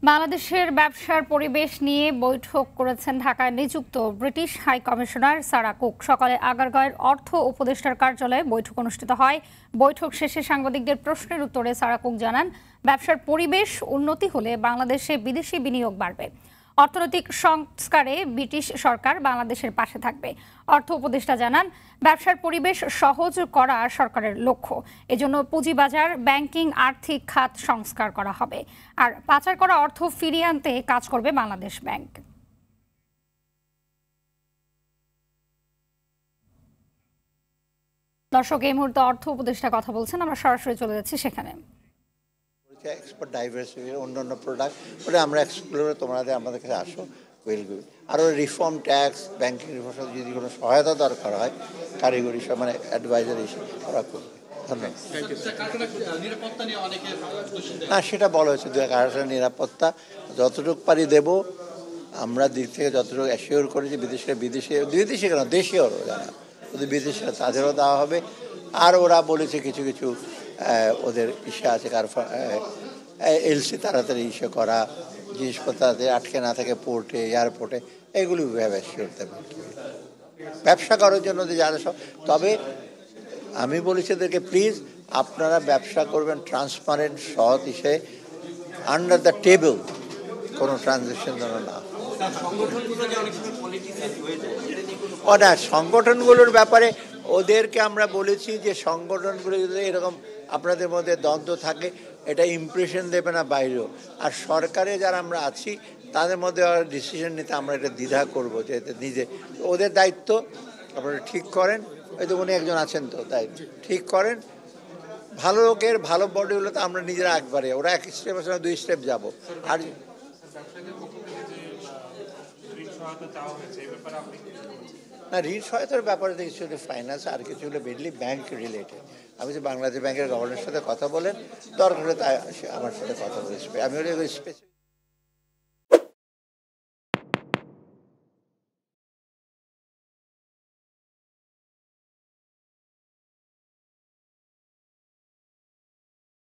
বাংলাদেশের ব্যবসার পরিবেশ নিয়ে বৈঠক করেছেন ঢাকায় নিযুক্ত British high commissioner Sarah Cooke. সকালে আগারগাঁওয়ের অর্থ উপদেষ্টার কার্যালয়ে বৈঠক অনুষ্ঠিত হয়। বৈঠক শেষে সাংবাদিকদের প্রশ্নের উত্তরে সারা কুক জানান, ব্যবসার পরিবেশ উন্নতি হলে বাংলাদেশে বিদেশি বিনিয়োগ বাড়বে। অর্থনৈতিক সংস্কারে ব্রিটিশ সরকার বাংলাদেশের পাশে থাকবে। অর্থ উপদেষ্টা জানান, ব্যবসার পরিবেশ সহজ করা সরকারের লক্ষ্য। এজন্য পুঁজিবাজার, ব্যাংকিং, আর্থিক খাত সংস্কার করা হবে। আর পাচার করা অর্থ ফিরিয়ে আনতে কাজ করবে বাংলাদেশ ব্যাংক। দর্শক, এই মুহূর্তে অর্থ উপদেষ্টা কথা বলছেন, আমরা সরাসরি চলে যাচ্ছি সেখানে। এক্সপোর্ট ডাইভার্সিটি অন্যান্য প্রোডাক্ট ওটা আমরা এক্সপ্লোর তোমাদের আমাদের কাছে আসো ওয়েল গুড। আরও রিফর্ম ট্যাক্স, ব্যাংকিং রিফর্ম যদি কোনো সহায়তা দরকার হয় কারিগরি সব মানে অ্যাডভাইজার এসে ওরা করবে। ধন্যবাদ। না, সেটা বলা হয়েছে কারখানার নিরাপত্তা যতটুকু পারি দেবো আমরা দিক থেকে যতটুকু অ্যাসিওর করি যে বিদেশি কেন দেশীয় যারা ওদের বিদেশি তাদেরও দেওয়া হবে। আর ওরা বলেছে কিছু কিছু ওদের ইসে আছে এলসি তাড়াতাড়ি ইসে করা, জিনিসপত্র আটকে না থাকে পোর্টে, এয়ারপোর্টে, এগুলি অ্যাসিওর দেবে ব্যবসা করার জন্য যারা সব। তবে আমি বলেছি এদেরকে, প্লিজ আপনারা ব্যবসা করবেন ট্রান্সপারেন্ট, সৎ হিসেবে, আন্ডার দ্য টেবল কোনো ট্রানজ্যাকশন যেন না। ওটা সংগঠনগুলোর ব্যাপারে ওদেরকে আমরা বলেছি যে সংগঠনগুলো যদি এরকম আপনাদের মধ্যে দ্বন্দ্ব থাকে এটা ইমপ্রেশন দেবে না বাইরেও। আর সরকারে যারা আমরা আছি তাদের মধ্যে ডিসিশন নিতে আমরা এটা দ্বিধা করবো যে নিজে ওদের দায়িত্ব আপনারা ঠিক করেন। হয়তো উনি একজন আছেন, তো তাই ঠিক করেন। ভালো লোকের ভালো বডি হলে তো আমরা নিজেরা একবারে, ওরা এক স্টেপ আসলে 2 স্টেপ যাবো। আর না, ঋণ সহায়তার ব্যাপারে কিছু হলে ফাইন্যান্স, আর কিছু হলে মেনলি ব্যাংক রিলেটেড। আমি যে বাংলাদেশ ব্যাংকের গভর্নরের সাথে কথা বলেন, দরকার হলে তাই আমার সাথে কথা বলে আমি স্পেসিফিক